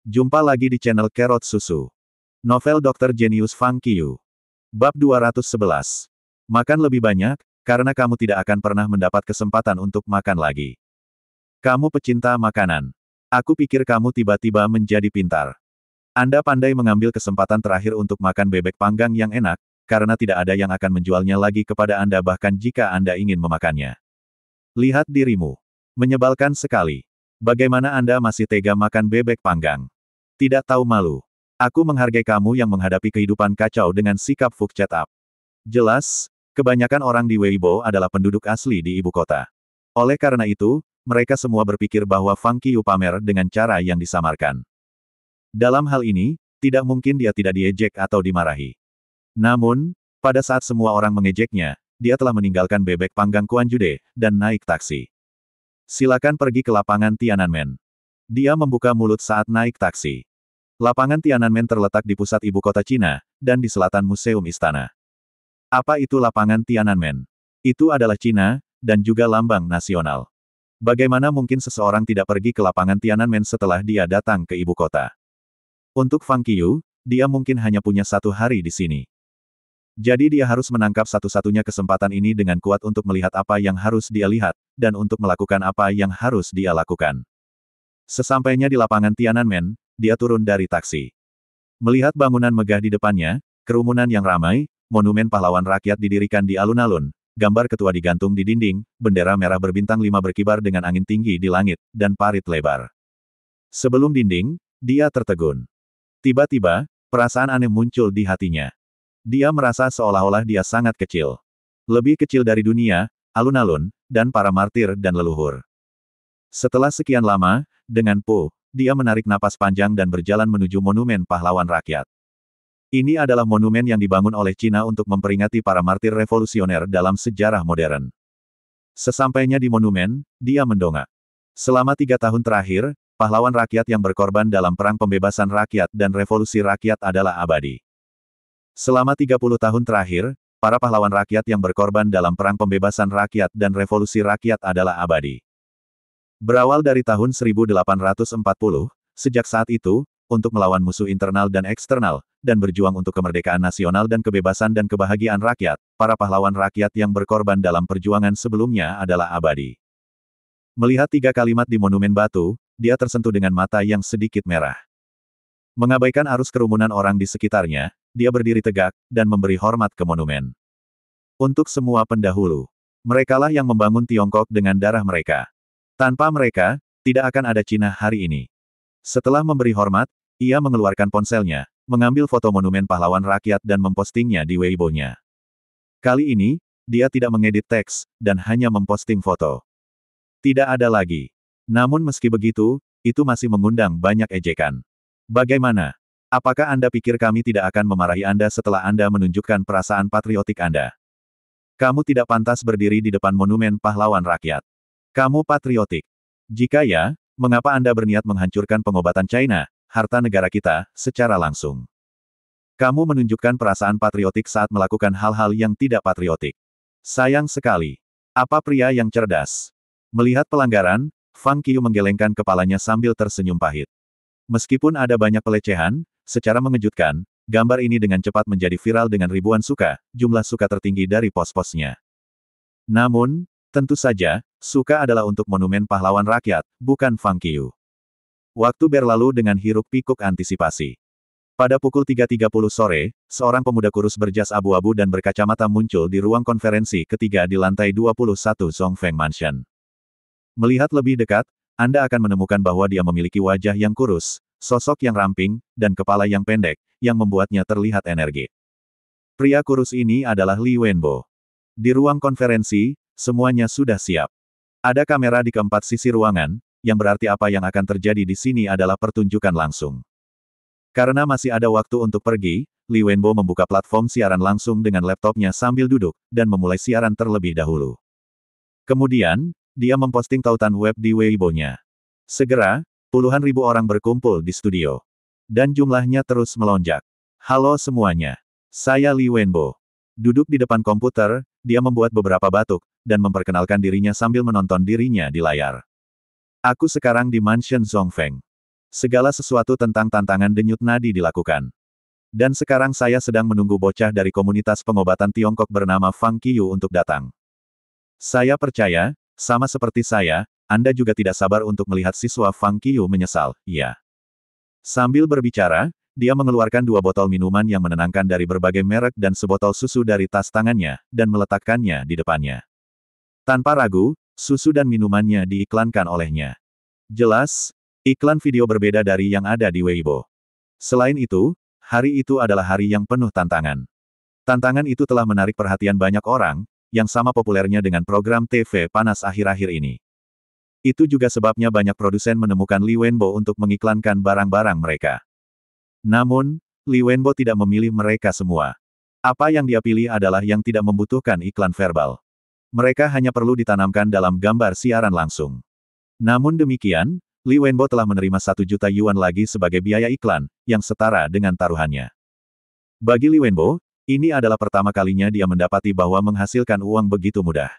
Jumpa lagi di channel Kerot Susu. Novel Dr. Genius Fang Qiu. Bab 211. Makan lebih banyak, karena kamu tidak akan pernah mendapat kesempatan untuk makan lagi. Kamu pecinta makanan. Aku pikir kamu tiba-tiba menjadi pintar. Anda pandai mengambil kesempatan terakhir untuk makan bebek panggang yang enak, karena tidak ada yang akan menjualnya lagi kepada Anda bahkan jika Anda ingin memakannya. Lihat dirimu. Menyebalkan sekali. Bagaimana Anda masih tega makan bebek panggang? Tidak tahu malu. Aku menghargai kamu yang menghadapi kehidupan kacau dengan sikap fuck chat up. Jelas, kebanyakan orang di Weibo adalah penduduk asli di ibu kota. Oleh karena itu, mereka semua berpikir bahwa Fang Qiu pamer dengan cara yang disamarkan. Dalam hal ini, tidak mungkin dia tidak diejek atau dimarahi. Namun, pada saat semua orang mengejeknya, dia telah meninggalkan bebek panggang Kuanjude, dan naik taksi. Silakan pergi ke lapangan Tiananmen. Dia membuka mulut saat naik taksi. Lapangan Tiananmen terletak di pusat ibu kota Cina, dan di selatan Museum Istana. Apa itu lapangan Tiananmen? Itu adalah Cina, dan juga lambang nasional. Bagaimana mungkin seseorang tidak pergi ke lapangan Tiananmen setelah dia datang ke ibu kota? Untuk Fang Qiu, dia mungkin hanya punya satu hari di sini. Jadi dia harus menangkap satu-satunya kesempatan ini dengan kuat untuk melihat apa yang harus dia lihat, dan untuk melakukan apa yang harus dia lakukan. Sesampainya di lapangan Tiananmen, dia turun dari taksi. Melihat bangunan megah di depannya, kerumunan yang ramai, monumen pahlawan rakyat didirikan di alun-alun, gambar ketua digantung di dinding, bendera merah berbintang 5 berkibar dengan angin tinggi di langit, dan parit lebar. Sebelum dinding, dia tertegun. Tiba-tiba, perasaan aneh muncul di hatinya. Dia merasa seolah-olah dia sangat kecil. Lebih kecil dari dunia, alun-alun, dan para martir dan leluhur. Setelah sekian lama, dengan dia menarik napas panjang dan berjalan menuju monumen pahlawan rakyat. Ini adalah monumen yang dibangun oleh Cina untuk memperingati para martir revolusioner dalam sejarah modern. Sesampainya di monumen, dia mendongak. Selama 3 tahun terakhir, pahlawan rakyat yang berkorban dalam perang pembebasan rakyat dan revolusi rakyat adalah abadi. Selama 30 tahun terakhir, para pahlawan rakyat yang berkorban dalam perang pembebasan rakyat dan revolusi rakyat adalah abadi. Berawal dari tahun 1840, sejak saat itu, untuk melawan musuh internal dan eksternal, dan berjuang untuk kemerdekaan nasional dan kebebasan dan kebahagiaan rakyat, para pahlawan rakyat yang berkorban dalam perjuangan sebelumnya adalah abadi. Melihat 3 kalimat di monumen batu, dia tersentuh dengan mata yang sedikit merah. Mengabaikan arus kerumunan orang di sekitarnya, dia berdiri tegak, dan memberi hormat ke monumen. Untuk semua pendahulu, merekalah yang membangun Tiongkok dengan darah mereka. Tanpa mereka, tidak akan ada Cina hari ini. Setelah memberi hormat, ia mengeluarkan ponselnya, mengambil foto monumen pahlawan rakyat dan mempostingnya di Weibo-nya. Kali ini, dia tidak mengedit teks, dan hanya memposting foto. Tidak ada lagi. Namun meski begitu, itu masih mengundang banyak ejekan. Bagaimana? Apakah Anda pikir kami tidak akan memarahi Anda setelah Anda menunjukkan perasaan patriotik Anda? Kamu tidak pantas berdiri di depan monumen pahlawan rakyat. Kamu patriotik. Jika ya, mengapa Anda berniat menghancurkan pengobatan China, harta negara kita, secara langsung? Kamu menunjukkan perasaan patriotik saat melakukan hal-hal yang tidak patriotik. Sayang sekali. Apa pria yang cerdas? Melihat pelanggaran, Fang Qiu menggelengkan kepalanya sambil tersenyum pahit. Meskipun ada banyak pelecehan, secara mengejutkan, gambar ini dengan cepat menjadi viral dengan ribuan suka, jumlah suka tertinggi dari pos-posnya. Namun, tentu saja, suka adalah untuk monumen pahlawan rakyat, bukan Fang Qiu. Waktu berlalu dengan hiruk-pikuk antisipasi. Pada pukul 3.30 sore, seorang pemuda kurus berjas abu-abu dan berkacamata muncul di ruang konferensi ketiga di lantai 21 Zhongfeng Mansion. Melihat lebih dekat, Anda akan menemukan bahwa dia memiliki wajah yang kurus, sosok yang ramping, dan kepala yang pendek, yang membuatnya terlihat energik. Pria kurus ini adalah Li Wenbo. Di ruang konferensi, semuanya sudah siap. Ada kamera di keempat sisi ruangan, yang berarti apa yang akan terjadi di sini adalah pertunjukan langsung. Karena masih ada waktu untuk pergi, Li Wenbo membuka platform siaran langsung dengan laptopnya sambil duduk, dan memulai siaran terlebih dahulu. Kemudian, dia memposting tautan web di Weibo-nya. Segera, puluhan ribu orang berkumpul di studio. Dan jumlahnya terus melonjak. Halo semuanya. Saya Li Wenbo. Duduk di depan komputer, dia membuat beberapa batuk, dan memperkenalkan dirinya sambil menonton dirinya di layar. Aku sekarang di Mansion Zhongfeng. Segala sesuatu tentang tantangan denyut nadi dilakukan. Dan sekarang saya sedang menunggu bocah dari komunitas pengobatan Tiongkok bernama Fang Qiyu untuk datang. Saya percaya, sama seperti saya, Anda juga tidak sabar untuk melihat siswa Fang Qiyu menyesal, iya. Sambil berbicara, dia mengeluarkan 2 botol minuman yang menenangkan dari berbagai merek dan sebotol susu dari tas tangannya, dan meletakkannya di depannya. Tanpa ragu, susu dan minumannya diiklankan olehnya. Jelas, iklan video berbeda dari yang ada di Weibo. Selain itu, hari itu adalah hari yang penuh tantangan. Tantangan itu telah menarik perhatian banyak orang, yang sama populernya dengan program TV panas akhir-akhir ini. Itu juga sebabnya banyak produsen menemukan Li Wenbo untuk mengiklankan barang-barang mereka. Namun, Li Wenbo tidak memilih mereka semua. Apa yang dia pilih adalah yang tidak membutuhkan iklan verbal. Mereka hanya perlu ditanamkan dalam gambar siaran langsung. Namun demikian, Li Wenbo telah menerima 1 juta yuan lagi sebagai biaya iklan, yang setara dengan taruhannya. Bagi Li Wenbo, ini adalah pertama kalinya dia mendapati bahwa menghasilkan uang begitu mudah.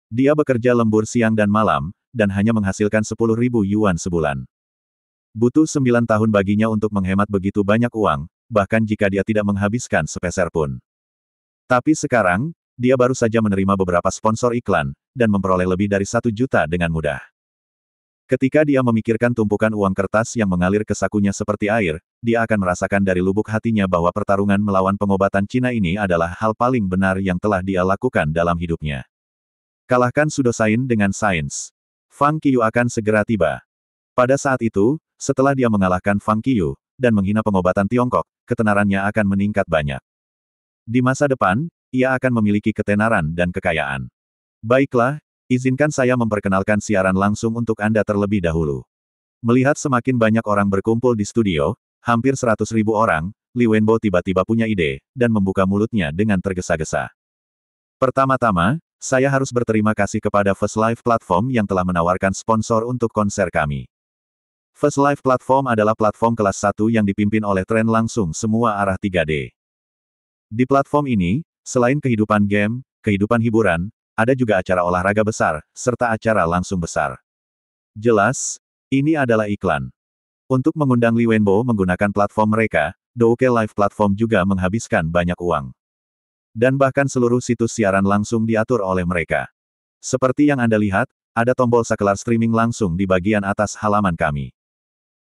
Dia bekerja lembur siang dan malam, dan hanya menghasilkan 10.000 yuan sebulan. Butuh 9 tahun baginya untuk menghemat begitu banyak uang, bahkan jika dia tidak menghabiskan sepeser pun. Tapi sekarang, dia baru saja menerima beberapa sponsor iklan, dan memperoleh lebih dari 1 juta dengan mudah. Ketika dia memikirkan tumpukan uang kertas yang mengalir ke sakunya seperti air, dia akan merasakan dari lubuk hatinya bahwa pertarungan melawan pengobatan Cina ini adalah hal paling benar yang telah dia lakukan dalam hidupnya. Kalahkan pseudosains dengan sains. Fang Qiyu akan segera tiba. Pada saat itu, setelah dia mengalahkan Fang Qiyu, dan menghina pengobatan Tiongkok, ketenarannya akan meningkat banyak. Di masa depan, ia akan memiliki ketenaran dan kekayaan. Baiklah, izinkan saya memperkenalkan siaran langsung untuk Anda terlebih dahulu. Melihat semakin banyak orang berkumpul di studio, hampir 100.000 orang, Li Wenbo tiba-tiba punya ide, dan membuka mulutnya dengan tergesa-gesa. Pertama-tama, saya harus berterima kasih kepada First Life Platform yang telah menawarkan sponsor untuk konser kami. First Life Platform adalah platform kelas 1 yang dipimpin oleh tren langsung semua arah 3D. Di platform ini, selain kehidupan game, kehidupan hiburan, ada juga acara olahraga besar, serta acara langsung besar. Jelas, ini adalah iklan. Untuk mengundang Li Wenbo menggunakan platform mereka, Douke Live Platform juga menghabiskan banyak uang. Dan bahkan seluruh situs siaran langsung diatur oleh mereka. Seperti yang Anda lihat, ada tombol saklar streaming langsung di bagian atas halaman kami.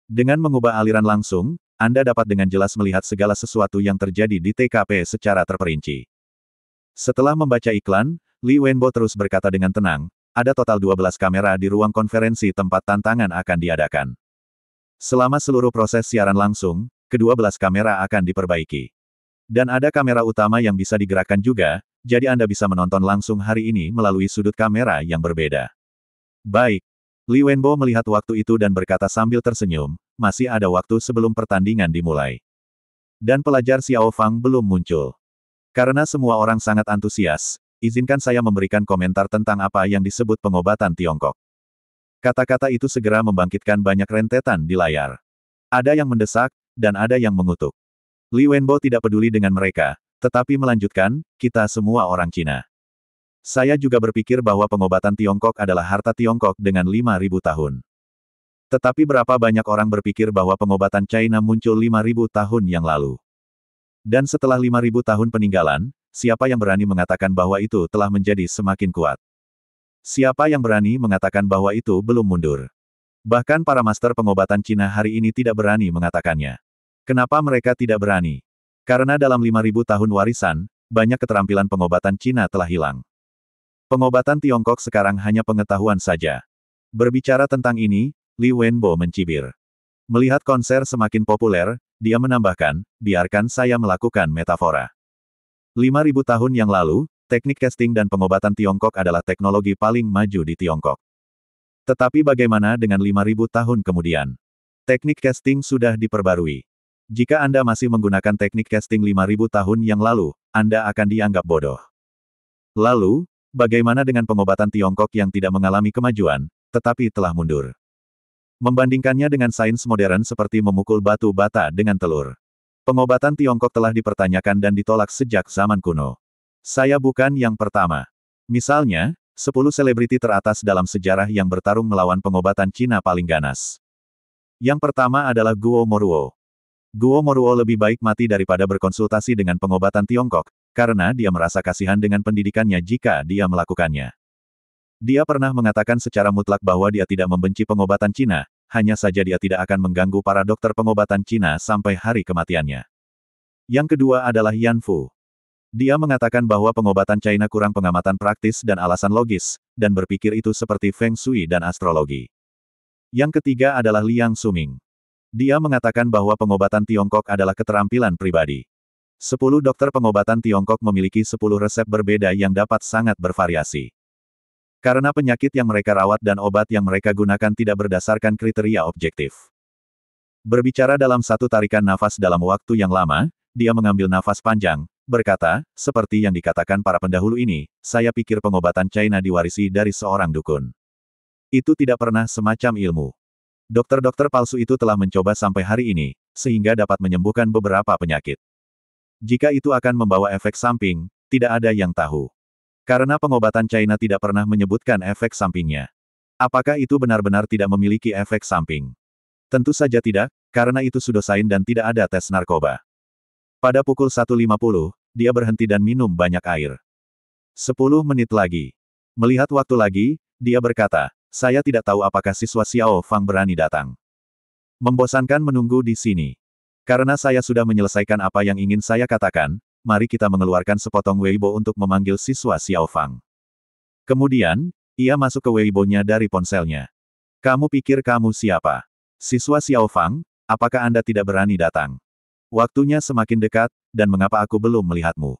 Dengan mengubah aliran langsung, Anda dapat dengan jelas melihat segala sesuatu yang terjadi di TKP secara terperinci. Setelah membaca iklan, Li Wenbo terus berkata dengan tenang, ada total 12 kamera di ruang konferensi tempat tantangan akan diadakan. Selama seluruh proses siaran langsung, ke-12 kamera akan diperbaiki. Dan ada kamera utama yang bisa digerakkan juga, jadi Anda bisa menonton langsung hari ini melalui sudut kamera yang berbeda. Baik. Li Wenbo melihat waktu itu dan berkata sambil tersenyum, masih ada waktu sebelum pertandingan dimulai. Dan pelajar Xiao Fang belum muncul. Karena semua orang sangat antusias, izinkan saya memberikan komentar tentang apa yang disebut pengobatan Tiongkok. Kata-kata itu segera membangkitkan banyak rentetan di layar. Ada yang mendesak, dan ada yang mengutuk. Li Wenbo tidak peduli dengan mereka, tetapi melanjutkan, kita semua orang Cina. Saya juga berpikir bahwa pengobatan Tiongkok adalah harta Tiongkok dengan 5.000 tahun. Tetapi berapa banyak orang berpikir bahwa pengobatan China muncul 5.000 tahun yang lalu. Dan setelah 5.000 tahun peninggalan, siapa yang berani mengatakan bahwa itu telah menjadi semakin kuat? Siapa yang berani mengatakan bahwa itu belum mundur? Bahkan para master pengobatan Cina hari ini tidak berani mengatakannya. Kenapa mereka tidak berani? Karena dalam 5.000 tahun warisan, banyak keterampilan pengobatan Cina telah hilang. Pengobatan Tiongkok sekarang hanya pengetahuan saja. Berbicara tentang ini, Li Wenbo mencibir. Melihat konser semakin populer, dia menambahkan, biarkan saya melakukan metafora. 5.000 tahun yang lalu, teknik casting dan pengobatan Tiongkok adalah teknologi paling maju di Tiongkok. Tetapi bagaimana dengan 5.000 tahun kemudian? Teknik casting sudah diperbarui. Jika Anda masih menggunakan teknik casting 5.000 tahun yang lalu, Anda akan dianggap bodoh. Lalu, bagaimana dengan pengobatan Tiongkok yang tidak mengalami kemajuan, tetapi telah mundur? Membandingkannya dengan sains modern seperti memukul batu bata dengan telur. Pengobatan Tiongkok telah dipertanyakan dan ditolak sejak zaman kuno. Saya bukan yang pertama. Misalnya, 10 selebriti teratas dalam sejarah yang bertarung melawan pengobatan Cina paling ganas. Yang pertama adalah Guo Moruo. Guo Moruo lebih baik mati daripada berkonsultasi dengan pengobatan Tiongkok, karena dia merasa kasihan dengan pendidikannya jika dia melakukannya. Dia pernah mengatakan secara mutlak bahwa dia tidak membenci pengobatan Cina, hanya saja dia tidak akan mengganggu para dokter pengobatan Cina sampai hari kematiannya. Yang kedua adalah Yan Fu. Dia mengatakan bahwa pengobatan China kurang pengamatan praktis dan alasan logis, dan berpikir itu seperti Feng Shui dan astrologi. Yang ketiga adalah Liang Suming. Dia mengatakan bahwa pengobatan Tiongkok adalah keterampilan pribadi. 10 dokter pengobatan Tiongkok memiliki 10 resep berbeda yang dapat sangat bervariasi. Karena penyakit yang mereka rawat dan obat yang mereka gunakan tidak berdasarkan kriteria objektif. Berbicara dalam satu tarikan nafas dalam waktu yang lama, dia mengambil nafas panjang, berkata, seperti yang dikatakan para pendahulu ini, saya pikir pengobatan China diwarisi dari seorang dukun. Itu tidak pernah semacam ilmu. Dokter-dokter palsu itu telah mencoba sampai hari ini, sehingga dapat menyembuhkan beberapa penyakit. Jika itu akan membawa efek samping, tidak ada yang tahu. Karena pengobatan China tidak pernah menyebutkan efek sampingnya. Apakah itu benar-benar tidak memiliki efek samping? Tentu saja tidak, karena itu pseudosains dan tidak ada tes narkoba. Pada pukul 1.50, dia berhenti dan minum banyak air. 10 menit lagi. Melihat waktu lagi, dia berkata, saya tidak tahu apakah siswa Xiao Fang berani datang. Membosankan menunggu di sini. Karena saya sudah menyelesaikan apa yang ingin saya katakan, mari kita mengeluarkan sepotong Weibo untuk memanggil siswa Xiao Fang. Kemudian, ia masuk ke Weibo-nya dari ponselnya. Kamu pikir kamu siapa? Siswa Xiao Fang, apakah Anda tidak berani datang? Waktunya semakin dekat, dan mengapa aku belum melihatmu?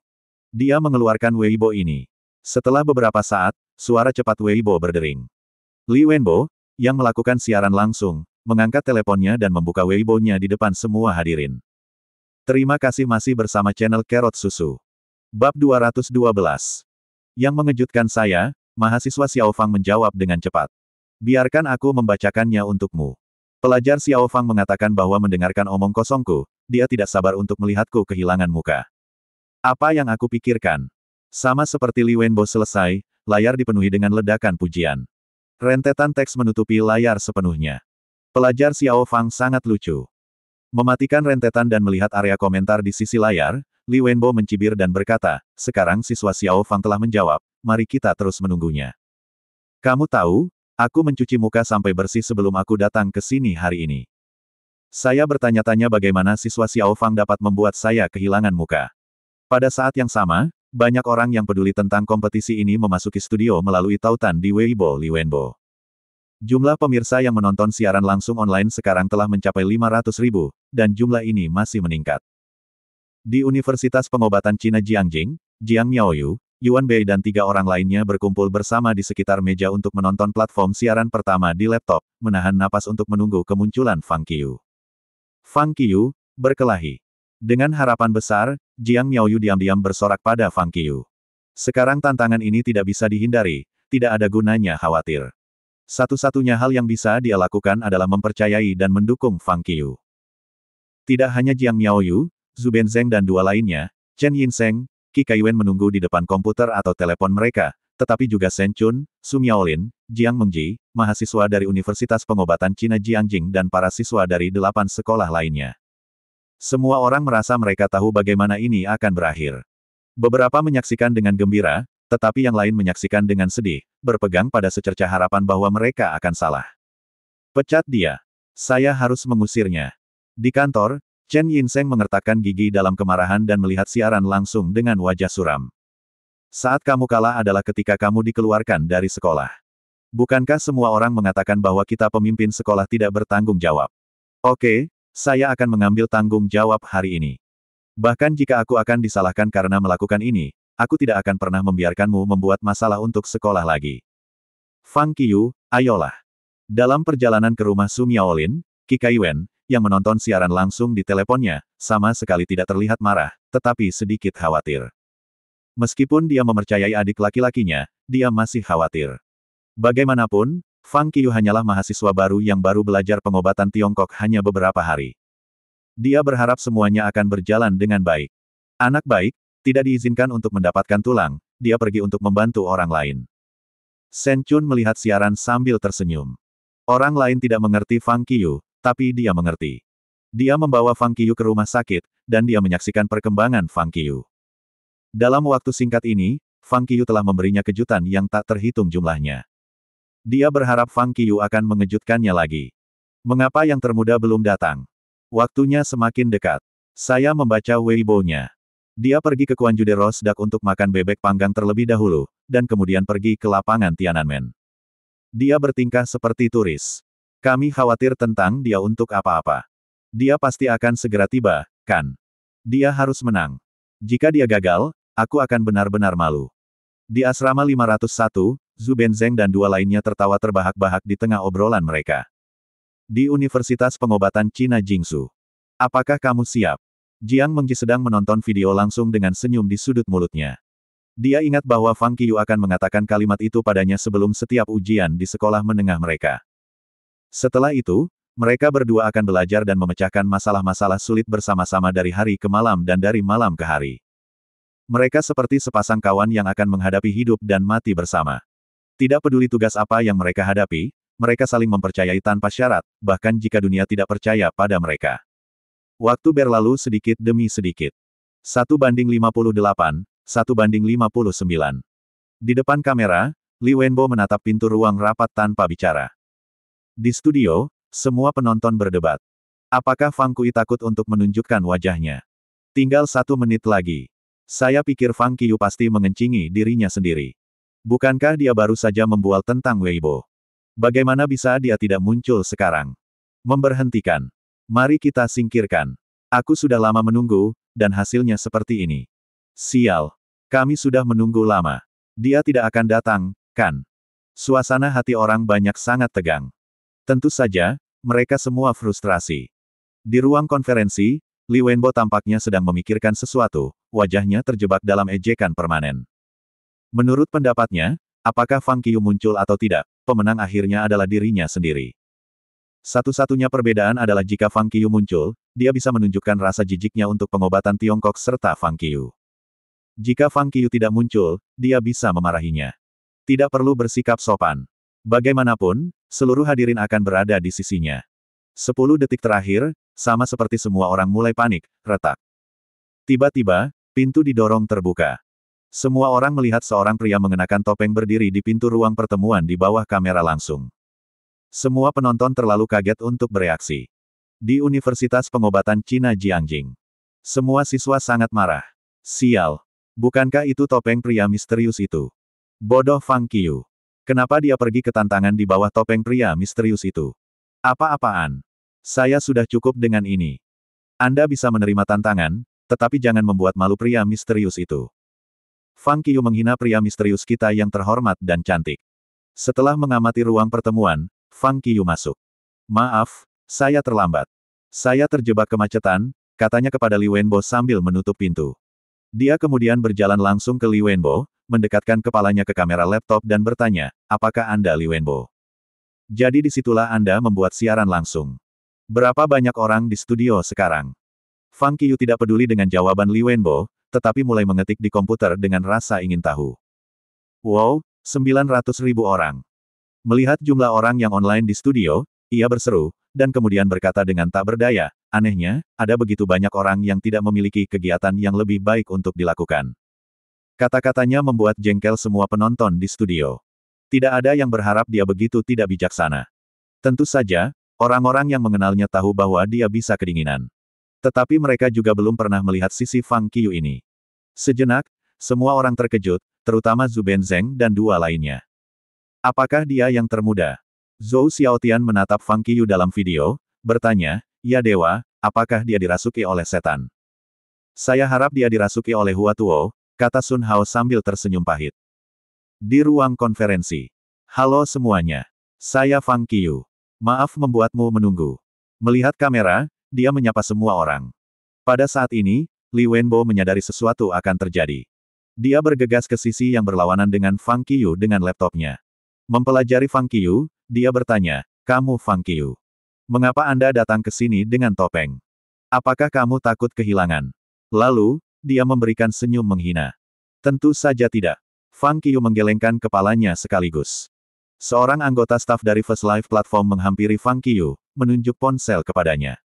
Dia mengeluarkan Weibo ini. Setelah beberapa saat, suara cepat Weibo berdering. Li Wenbo, yang melakukan siaran langsung, mengangkat teleponnya dan membuka Weibo-nya di depan semua hadirin. Terima kasih masih bersama channel Carrot Susu. Bab 212. Yang mengejutkan saya, mahasiswa Xiao Fang menjawab dengan cepat. Biarkan aku membacakannya untukmu. Pelajar Xiao Fang mengatakan bahwa mendengarkan omong kosongku, dia tidak sabar untuk melihatku kehilangan muka. Apa yang aku pikirkan? Sama seperti Li Wenbo selesai, layar dipenuhi dengan ledakan pujian. Rentetan teks menutupi layar sepenuhnya. Pelajar Xiao Fang sangat lucu. Mematikan rentetan dan melihat area komentar di sisi layar, Li Wenbo mencibir dan berkata, sekarang siswa Xiao Fang telah menjawab, mari kita terus menunggunya. Kamu tahu, aku mencuci muka sampai bersih sebelum aku datang ke sini hari ini. Saya bertanya-tanya bagaimana siswa Xiao Fang dapat membuat saya kehilangan muka. Pada saat yang sama, banyak orang yang peduli tentang kompetisi ini memasuki studio melalui tautan di Weibo Li Wenbo. Jumlah pemirsa yang menonton siaran langsung online sekarang telah mencapai 500.000, dan jumlah ini masih meningkat. Di Universitas Pengobatan Cina Jiangjing, Jiang Miaoyu, Yuan Bei dan 3 orang lainnya berkumpul bersama di sekitar meja untuk menonton platform siaran pertama di laptop, menahan napas untuk menunggu kemunculan Fang Qiu. Fang Qiu, berkelahi. Dengan harapan besar, Jiang Miaoyu diam-diam bersorak pada Fang Qiu. Sekarang tantangan ini tidak bisa dihindari, tidak ada gunanya khawatir. Satu-satunya hal yang bisa dia lakukan adalah mempercayai dan mendukung Fang Qiu. Tidak hanya Jiang Miaoyu, Zhu Benzeng dan 2 lainnya, Chen Yinseng, Qi Kaiwen menunggu di depan komputer atau telepon mereka, tetapi juga Shen Chun, Su Miaolin, Jiang Mengji, mahasiswa dari Universitas Pengobatan Cina Jiangjing dan para siswa dari 8 sekolah lainnya. Semua orang merasa mereka tahu bagaimana ini akan berakhir. Beberapa menyaksikan dengan gembira, tetapi yang lain menyaksikan dengan sedih, berpegang pada secercah harapan bahwa mereka akan salah. Pecat dia. Saya harus mengusirnya. Di kantor, Chen Yinseng mengertakkan gigi dalam kemarahan dan melihat siaran langsung dengan wajah suram. Saat kamu kalah adalah ketika kamu dikeluarkan dari sekolah. Bukankah semua orang mengatakan bahwa kita pemimpin sekolah tidak bertanggung jawab? Oke, saya akan mengambil tanggung jawab hari ini. Bahkan jika aku akan disalahkan karena melakukan ini, aku tidak akan pernah membiarkanmu membuat masalah untuk sekolah lagi. Fang Qiu, ayolah. Dalam perjalanan ke rumah Su Miaolin, Qi Kaiwen, yang menonton siaran langsung di teleponnya, sama sekali tidak terlihat marah, tetapi sedikit khawatir. Meskipun dia mempercayai adik laki-lakinya, dia masih khawatir. Bagaimanapun, Fang Qiu hanyalah mahasiswa baru yang baru belajar pengobatan Tiongkok hanya beberapa hari. Dia berharap semuanya akan berjalan dengan baik. Anak baik, tidak diizinkan untuk mendapatkan tulang, dia pergi untuk membantu orang lain. Shen Chun melihat siaran sambil tersenyum. Orang lain tidak mengerti Fang Qiu, Tapi dia mengerti. Dia membawa Fang Qiu ke rumah sakit, dan dia menyaksikan perkembangan Fang Qiu. Dalam waktu singkat ini, Fang Qiu telah memberinya kejutan yang tak terhitung jumlahnya. Dia berharap Fang Qiu akan mengejutkannya lagi. Mengapa yang termuda belum datang? Waktunya semakin dekat. Saya membaca Weibo-nya. Dia pergi ke Quanjude Rosdak untuk makan bebek panggang terlebih dahulu, dan kemudian pergi ke lapangan Tiananmen. Dia bertingkah seperti turis. Kami khawatir tentang dia untuk apa-apa. Dia pasti akan segera tiba, kan? Dia harus menang. Jika dia gagal, aku akan benar-benar malu. Di asrama 501, Zhu Benzeng dan dua lainnya tertawa terbahak-bahak di tengah obrolan mereka. Di Universitas Pengobatan Cina Jingsu. Apakah kamu siap? Jiang Mengji sedang menonton video langsung dengan senyum di sudut mulutnya. Dia ingat bahwa Fang Qiu akan mengatakan kalimat itu padanya sebelum setiap ujian di sekolah menengah mereka. Setelah itu, mereka berdua akan belajar dan memecahkan masalah-masalah sulit bersama-sama dari hari ke malam dan dari malam ke hari. Mereka seperti sepasang kawan yang akan menghadapi hidup dan mati bersama. Tidak peduli tugas apa yang mereka hadapi, mereka saling mempercayai tanpa syarat, bahkan jika dunia tidak percaya pada mereka. Waktu berlalu sedikit demi sedikit. 1:58, 1:59. Di depan kamera, Li Wenbo menatap pintu ruang rapat tanpa bicara. Di studio, semua penonton berdebat. Apakah Fang Kui takut untuk menunjukkan wajahnya? Tinggal 1 menit lagi. Saya pikir Fang Qiu pasti mengencingi dirinya sendiri. Bukankah dia baru saja membual tentang Weibo? Bagaimana bisa dia tidak muncul sekarang? Memberhentikan. Mari kita singkirkan. Aku sudah lama menunggu, dan hasilnya seperti ini. Sial. Kami sudah menunggu lama. Dia tidak akan datang, kan? Suasana hati orang banyak sangat tegang. Tentu saja, mereka semua frustrasi. Di ruang konferensi, Li Wenbo tampaknya sedang memikirkan sesuatu, wajahnya terjebak dalam ejekan permanen. Menurut pendapatnya, apakah Fang Qiu muncul atau tidak, pemenang akhirnya adalah dirinya sendiri. Satu-satunya perbedaan adalah jika Fang Qiu muncul, dia bisa menunjukkan rasa jijiknya untuk pengobatan Tiongkok serta Fang Qiu. Jika Fang Qiu tidak muncul, dia bisa memarahinya. Tidak perlu bersikap sopan. Bagaimanapun, seluruh hadirin akan berada di sisinya. 10 detik terakhir, sama seperti semua orang mulai panik, retak. Tiba-tiba, pintu didorong terbuka. Semua orang melihat seorang pria mengenakan topeng berdiri di pintu ruang pertemuan di bawah kamera langsung. Semua penonton terlalu kaget untuk bereaksi. Di Universitas Pengobatan Cina Jiangjing. Semua siswa sangat marah. Sial. Bukankah itu topeng pria misterius itu? Bodoh Fang Qiu. Kenapa dia pergi ke tantangan di bawah topeng pria misterius itu? Apa-apaan? Saya sudah cukup dengan ini. Anda bisa menerima tantangan, tetapi jangan membuat malu pria misterius itu. Fang Qiu menghina pria misterius kita yang terhormat dan cantik. Setelah mengamati ruang pertemuan, Fang Qiu masuk. Maaf, saya terlambat. Saya terjebak kemacetan, katanya kepada Li Wenbo sambil menutup pintu. Dia kemudian berjalan langsung ke Li Wenbo, mendekatkan kepalanya ke kamera laptop dan bertanya, apakah Anda Li Wenbo? Jadi disitulah Anda membuat siaran langsung. Berapa banyak orang di studio sekarang? Fang Qiu tidak peduli dengan jawaban Li Wenbo, tetapi mulai mengetik di komputer dengan rasa ingin tahu. Wow, 900.000 orang. Melihat jumlah orang yang online di studio, ia berseru, dan kemudian berkata dengan tak berdaya, anehnya, ada begitu banyak orang yang tidak memiliki kegiatan yang lebih baik untuk dilakukan. Kata-katanya membuat jengkel semua penonton di studio. Tidak ada yang berharap dia begitu tidak bijaksana. Tentu saja, orang-orang yang mengenalnya tahu bahwa dia bisa kedinginan. Tetapi mereka juga belum pernah melihat sisi Fang Qiu ini. Sejenak, semua orang terkejut, terutama Zhu Benzeng dan dua lainnya. Apakah dia yang termuda? Zhou Xiaotian menatap Fang Qiu dalam video, bertanya, ya dewa, apakah dia dirasuki oleh setan? Saya harap dia dirasuki oleh Hua Tuo, kata Sun Hao sambil tersenyum pahit. Di ruang konferensi. Halo semuanya. Saya Fang Qiu. Maaf membuatmu menunggu. Melihat kamera, dia menyapa semua orang. Pada saat ini, Li Wenbo menyadari sesuatu akan terjadi. Dia bergegas ke sisi yang berlawanan dengan Fang Qiu dengan laptopnya. Mempelajari Fang Qiu, dia bertanya, kamu Fang Qiu. Mengapa Anda datang ke sini dengan topeng? Apakah kamu takut kehilangan? Lalu, dia memberikan senyum menghina. Tentu saja tidak. Fang Qiu menggelengkan kepalanya sekaligus. Seorang anggota staf dari First Life Platform menghampiri Fang Qiu, menunjuk ponsel kepadanya.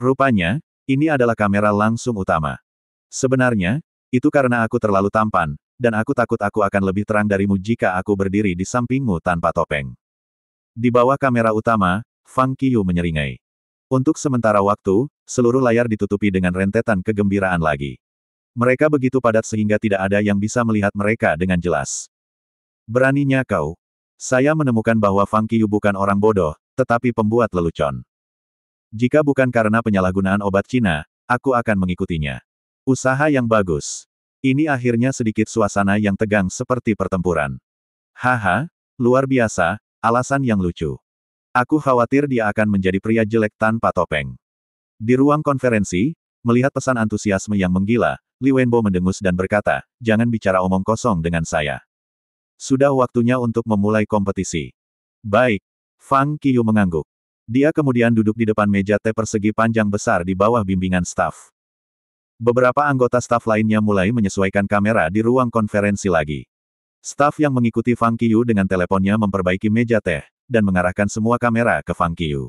Rupanya, ini adalah kamera langsung utama. Sebenarnya, itu karena aku terlalu tampan, dan aku takut aku akan lebih terang darimu jika aku berdiri di sampingmu tanpa topeng. Di bawah kamera utama, Fang Qiyu menyeringai. Untuk sementara waktu, seluruh layar ditutupi dengan rentetan kegembiraan lagi. Mereka begitu padat sehingga tidak ada yang bisa melihat mereka dengan jelas. Beraninya kau. Saya menemukan bahwa Fang Qiyu bukan orang bodoh, tetapi pembuat lelucon. Jika bukan karena penyalahgunaan obat Cina, aku akan mengikutinya. Usaha yang bagus. Ini akhirnya sedikit suasana yang tegang seperti pertempuran. Haha, luar biasa, alasan yang lucu. Aku khawatir dia akan menjadi pria jelek tanpa topeng. Di ruang konferensi, melihat pesan antusiasme yang menggila, Li Wenbo mendengus dan berkata, jangan bicara omong kosong dengan saya. Sudah waktunya untuk memulai kompetisi. Baik. Fang Qiyu mengangguk. Dia kemudian duduk di depan meja teh persegi panjang besar di bawah bimbingan staf. Beberapa anggota staf lainnya mulai menyesuaikan kamera di ruang konferensi lagi. Staf yang mengikuti Fang Qiyu dengan teleponnya memperbaiki meja teh, dan mengarahkan semua kamera ke Fang Qiyu.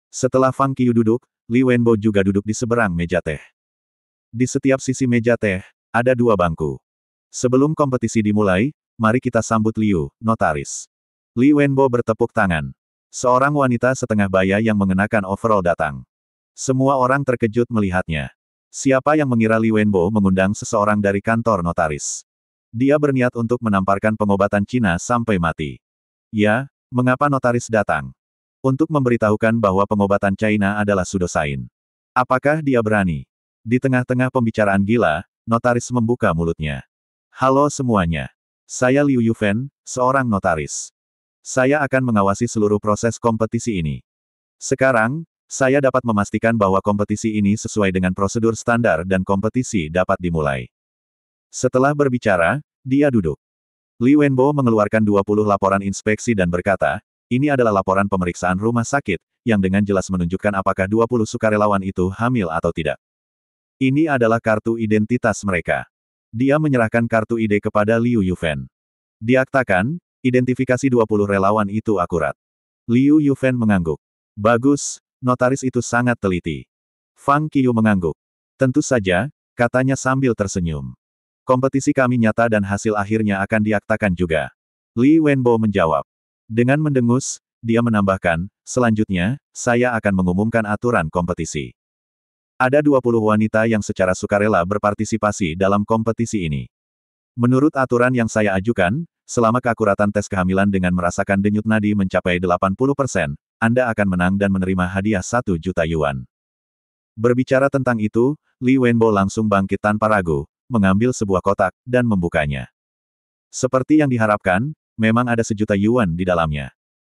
Setelah Fang Qiyu duduk, Li Wenbo juga duduk di seberang meja teh. Di setiap sisi meja teh, ada 2 bangku. Sebelum kompetisi dimulai, mari kita sambut Liu, notaris. Li Wenbo bertepuk tangan. Seorang wanita setengah baya yang mengenakan overall datang. Semua orang terkejut melihatnya. Siapa yang mengira Li Wenbo mengundang seseorang dari kantor notaris? Dia berniat untuk menamparkan pengobatan Cina sampai mati. Ya, mengapa notaris datang? Untuk memberitahukan bahwa pengobatan China adalah pseudosain. Apakah dia berani? Di tengah-tengah pembicaraan gila, notaris membuka mulutnya. Halo semuanya. Saya Liu Yufen, seorang notaris. Saya akan mengawasi seluruh proses kompetisi ini. Sekarang, saya dapat memastikan bahwa kompetisi ini sesuai dengan prosedur standar dan kompetisi dapat dimulai. Setelah berbicara, dia duduk. Li Wenbo mengeluarkan 20 laporan inspeksi dan berkata, ini adalah laporan pemeriksaan rumah sakit, yang dengan jelas menunjukkan apakah 20 sukarelawan itu hamil atau tidak. Ini adalah kartu identitas mereka. Dia menyerahkan kartu ID kepada Liu Yufen. Diaktakan, identifikasi 20 relawan itu akurat. Liu Yufen mengangguk. Bagus, notaris itu sangat teliti. Fang Qiyu mengangguk. Tentu saja, katanya sambil tersenyum. Kompetisi kami nyata dan hasil akhirnya akan diaktakan juga. Li Wenbo menjawab. Dengan mendengus, dia menambahkan, selanjutnya, saya akan mengumumkan aturan kompetisi. Ada 20 wanita yang secara sukarela berpartisipasi dalam kompetisi ini. Menurut aturan yang saya ajukan, selama keakuratan tes kehamilan dengan merasakan denyut nadi mencapai 80%, Anda akan menang dan menerima hadiah 1 juta yuan. Berbicara tentang itu, Li Wenbo langsung bangkit tanpa ragu, mengambil sebuah kotak, dan membukanya. Seperti yang diharapkan, memang ada 1 juta yuan di dalamnya.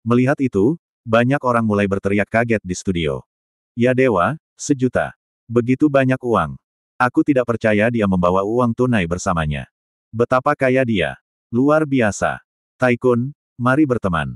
Melihat itu, banyak orang mulai berteriak kaget di studio. Ya dewa, 1 juta. Begitu banyak uang. Aku tidak percaya dia membawa uang tunai bersamanya. Betapa kaya dia. Luar biasa. Taikun, mari berteman.